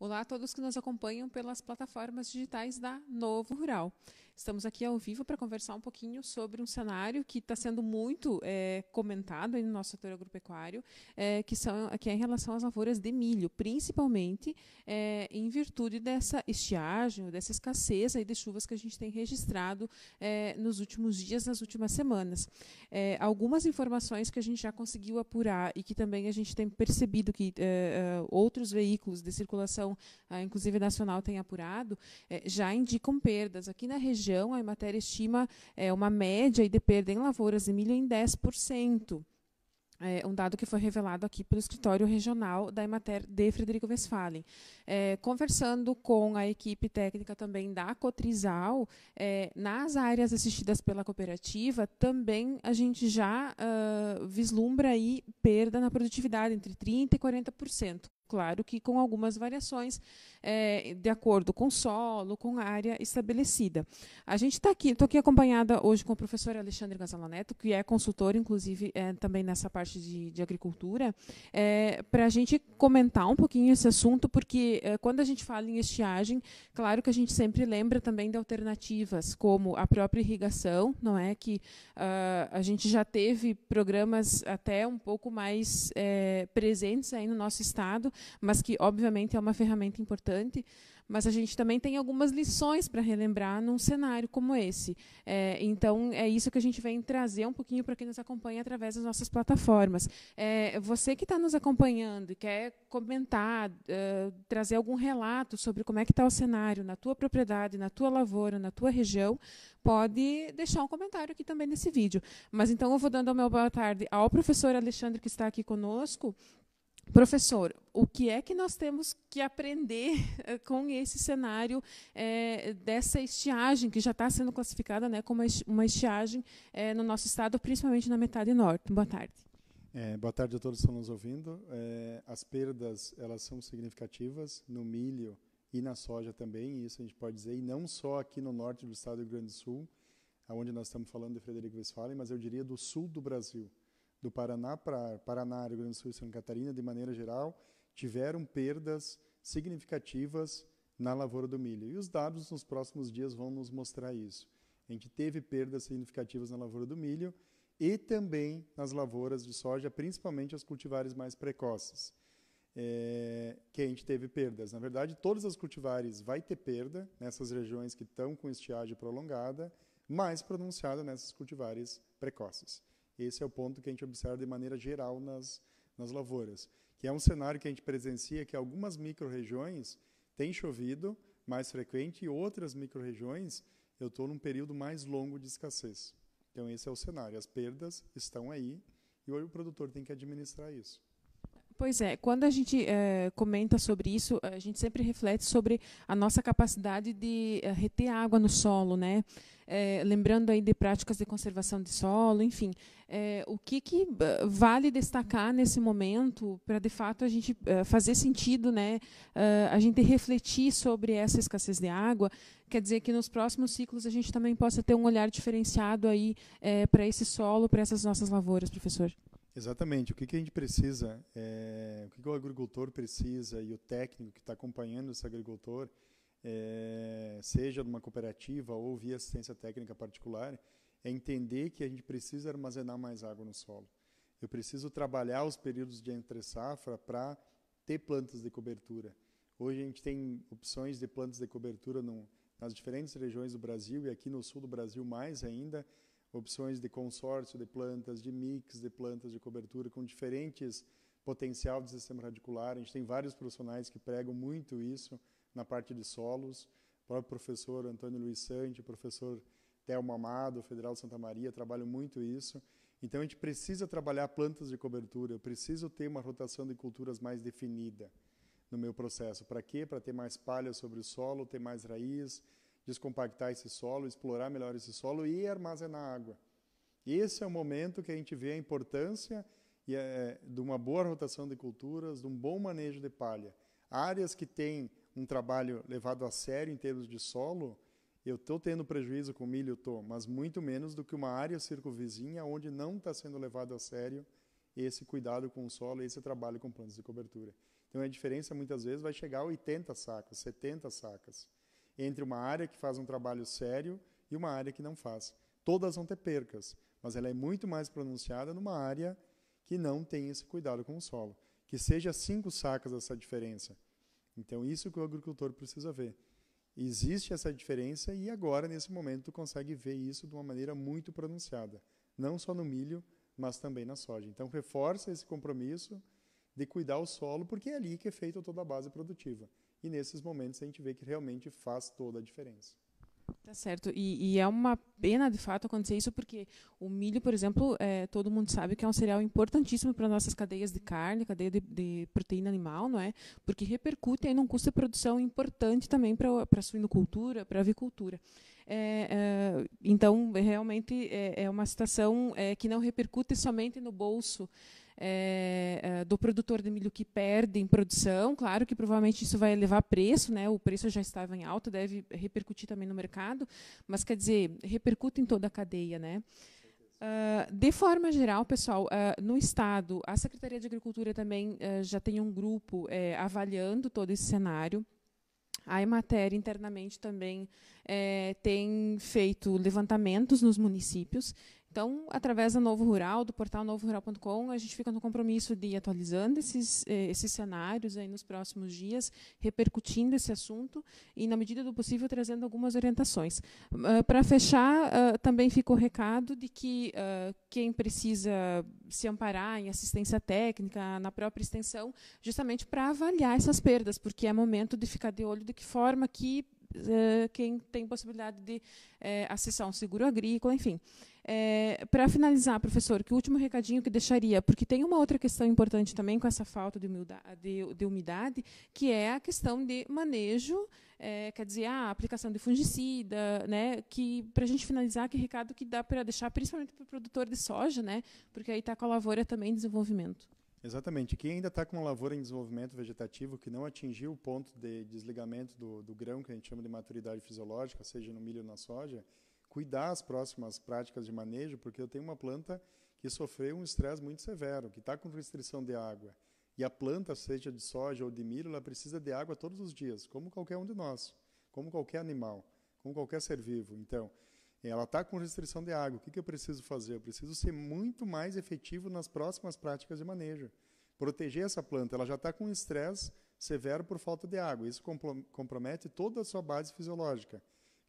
Olá a todos que nos acompanham pelas plataformas digitais da Novo Rural. Estamos aqui ao vivo para conversar um pouquinho sobre um cenário que está sendo muito comentado aí no nosso setor agropecuário, que é em relação às lavouras de milho, principalmente em virtude dessa estiagem, dessa escassez aí de chuvas que a gente tem registrado nos últimos dias, nas últimas semanas. Algumas informações que a gente já conseguiu apurar e que também a gente tem percebido que outros veículos de circulação, inclusive nacional, têm apurado, já indicam perdas. Aqui na região, a Emater estima uma média de perda em lavouras de milho em 10%. Um dado que foi revelado aqui pelo escritório regional da Emater de Frederico Westphalen. Conversando com a equipe técnica também da Cotrizal, nas áreas assistidas pela cooperativa, também a gente já vislumbra aí perda na produtividade entre 30% e 40%. Claro que com algumas variações de acordo com o solo, com a área estabelecida. A gente estou aqui acompanhada hoje com o professor Alexandre Gasala Neto, que é consultor, inclusive, também nessa parte de agricultura, para a gente comentar um pouquinho esse assunto, porque quando a gente fala em estiagem, claro que a gente sempre lembra também de alternativas, como a própria irrigação, não é? Que a gente já teve programas até um pouco mais presentes aí no nosso estado, mas que, obviamente, é uma ferramenta importante, mas a gente também tem algumas lições para relembrar num cenário como esse. Então, é isso que a gente vem trazer um pouquinho para quem nos acompanha através das nossas plataformas. Você que está nos acompanhando e quer comentar, trazer algum relato sobre como é que está o cenário na tua propriedade, na tua lavoura, na tua região, pode deixar um comentário aqui também nesse vídeo. Mas, então, eu vou dando a minha boa tarde ao professor Alexandre, que está aqui conosco. Professor, o que é que nós temos que aprender com esse cenário dessa estiagem, que já está sendo classificada, né, como uma estiagem no nosso estado, principalmente na metade norte? Boa tarde. Boa tarde a todos que estão nos ouvindo. As perdas, elas são significativas no milho e na soja também, isso a gente pode dizer, e não só aqui no norte do estado do Rio Grande do Sul, onde nós estamos falando de Frederico Westphalen, mas eu diria do sul do Brasil. Do Paraná para Paraná, Rio Grande do Sul e Santa Catarina, de maneira geral, tiveram perdas significativas na lavoura do milho. E os dados nos próximos dias vão nos mostrar isso. A gente teve perdas significativas na lavoura do milho e também nas lavouras de soja, principalmente as cultivares mais precoces, que a gente teve perdas. Na verdade, todas as cultivares vai ter perda nessas regiões que estão com estiagem prolongada, mais pronunciada nessas cultivares precoces. Esse é o ponto que a gente observa de maneira geral nas lavouras, que é um cenário que a gente presencia que algumas micro-regiões têm chovido mais frequente e outras micro-regiões eu estou num período mais longo de escassez. Então esse é o cenário, as perdas estão aí e o produtor tem que administrar isso. Pois é, quando a gente comenta sobre isso, a gente sempre reflete sobre a nossa capacidade de reter água no solo, né? Lembrando aí de práticas de conservação de solo, enfim. O que vale destacar nesse momento para, de fato, a gente fazer sentido, né? A gente refletir sobre essa escassez de água, quer dizer que nos próximos ciclos a gente também possa ter um olhar diferenciado aí para esse solo, para essas nossas lavouras, professor. Exatamente. O que a gente precisa, o que o agricultor precisa e o técnico que está acompanhando esse agricultor, seja numa cooperativa ou via assistência técnica particular, é entender que a gente precisa armazenar mais água no solo. Eu preciso trabalhar os períodos de entre-safra para ter plantas de cobertura. Hoje a gente tem opções de plantas de cobertura nas diferentes regiões do Brasil e aqui no sul do Brasil mais ainda, opções de consórcio de plantas, de mix de plantas de cobertura com diferentes potencial de sistema radicular. A gente tem vários profissionais que pregam muito isso na parte de solos. O próprio professor Antônio Luiz Santi, o professor Telmo Amado, Federal de Santa Maria, trabalham muito isso. Então a gente precisa trabalhar plantas de cobertura, eu preciso ter uma rotação de culturas mais definida no meu processo. Para quê? Para ter mais palha sobre o solo, ter mais raiz, descompactar esse solo, explorar melhor esse solo e armazenar água. Esse é o momento que a gente vê a importância de uma boa rotação de culturas, de um bom manejo de palha. Áreas que têm um trabalho levado a sério em termos de solo, eu estou tendo prejuízo com milho, mas muito menos do que uma área circunvizinha onde não está sendo levado a sério esse cuidado com o solo, esse trabalho com plantas de cobertura. Então, a diferença, muitas vezes, vai chegar a 80 sacas, 70 sacas, entre uma área que faz um trabalho sério e uma área que não faz. Todas vão ter percas, mas ela é muito mais pronunciada numa área que não tem esse cuidado com o solo. Que seja 5 sacas essa diferença. Então, isso que o agricultor precisa ver. Existe essa diferença e agora, nesse momento, tu consegue ver isso de uma maneira muito pronunciada. Não só no milho, mas também na soja. Então, reforça esse compromisso de cuidar o solo, porque é ali que é feita toda a base produtiva. E nesses momentos a gente vê que realmente faz toda a diferença. Tá certo. E é uma pena, de fato, acontecer isso, porque o milho, por exemplo, todo mundo sabe que é um cereal importantíssimo para nossas cadeias de carne, cadeia de proteína animal, não é? Porque repercute aí num custo de produção importante também para a suinocultura, para a avicultura. Então, realmente, é uma situação que não repercute somente no bolso do produtor de milho que perde em produção. Claro que provavelmente isso vai elevar preço, né? O preço já estava em alta, deve repercutir também no mercado, mas quer dizer, repercute em toda a cadeia, né? De forma geral, pessoal, no Estado, a Secretaria de Agricultura também já tem um grupo avaliando todo esse cenário. A Emater internamente também tem feito levantamentos nos municípios. Então, através da Novo Rural, do portal novorural.com, a gente fica no compromisso de ir atualizando esses cenários aí nos próximos dias, repercutindo esse assunto e, na medida do possível, trazendo algumas orientações. Para fechar, também fica o recado de que quem precisa se amparar em assistência técnica, na própria extensão, justamente para avaliar essas perdas, porque é momento de ficar de olho de que forma que quem tem possibilidade de acessar um seguro agrícola, enfim. Para finalizar, professor, que o último recadinho que deixaria, porque tem uma outra questão importante também com essa falta de umidade, que é a questão de manejo, quer dizer, a aplicação de fungicida, né, que, para a gente finalizar, que recado que dá para deixar, principalmente para o produtor de soja, né, porque aí está com a lavoura também em desenvolvimento. Exatamente. Quem ainda está com uma lavoura em desenvolvimento vegetativo que não atingiu o ponto de desligamento do grão, que a gente chama de maturidade fisiológica, seja no milho ou na soja, cuidar as próximas práticas de manejo, porque eu tenho uma planta que sofreu um estresse muito severo, que está com restrição de água. E a planta, seja de soja ou de milho, ela precisa de água todos os dias, como qualquer um de nós, como qualquer animal, como qualquer ser vivo. Então, ela está com restrição de água. O que eu preciso fazer? Eu preciso ser muito mais efetivo nas próximas práticas de manejo. Proteger essa planta. Ela já está com estresse severo por falta de água. Isso compromete toda a sua base fisiológica.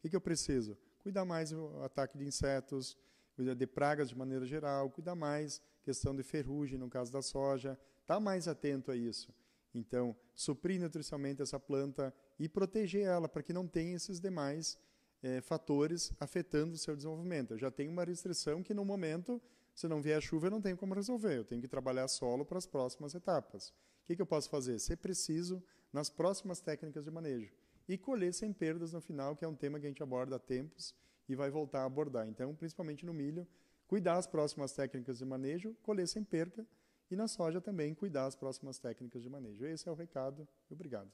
O que eu preciso? Cuidar mais do ataque de insetos, cuidar de pragas de maneira geral, cuidar mais questão de ferrugem, no caso da soja. Estar mais atento a isso. Então, suprir nutricionalmente essa planta e proteger ela para que não tenha esses demais fatores afetando o seu desenvolvimento. Eu já tenho uma restrição que, no momento, se não vier chuva, eu não tenho como resolver. Eu tenho que trabalhar solo para as próximas etapas. O que eu posso fazer? Ser preciso nas próximas técnicas de manejo. E colher sem perdas no final, que é um tema que a gente aborda há tempos e vai voltar a abordar. Então, principalmente no milho, cuidar as próximas técnicas de manejo, colher sem perca, e na soja também cuidar as próximas técnicas de manejo. Esse é o recado. Obrigado.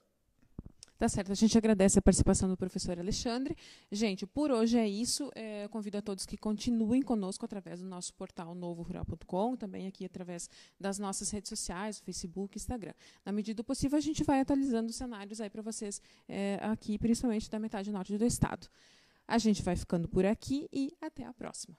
Tá certo, a gente agradece a participação do professor Alexandre. Gente, por hoje é isso. Convido a todos que continuem conosco através do nosso portal novorural.com, também aqui através das nossas redes sociais, Facebook, Instagram. Na medida do possível, a gente vai atualizando os cenários aí para vocês aqui, principalmente da metade norte do estado. A gente vai ficando por aqui e até a próxima.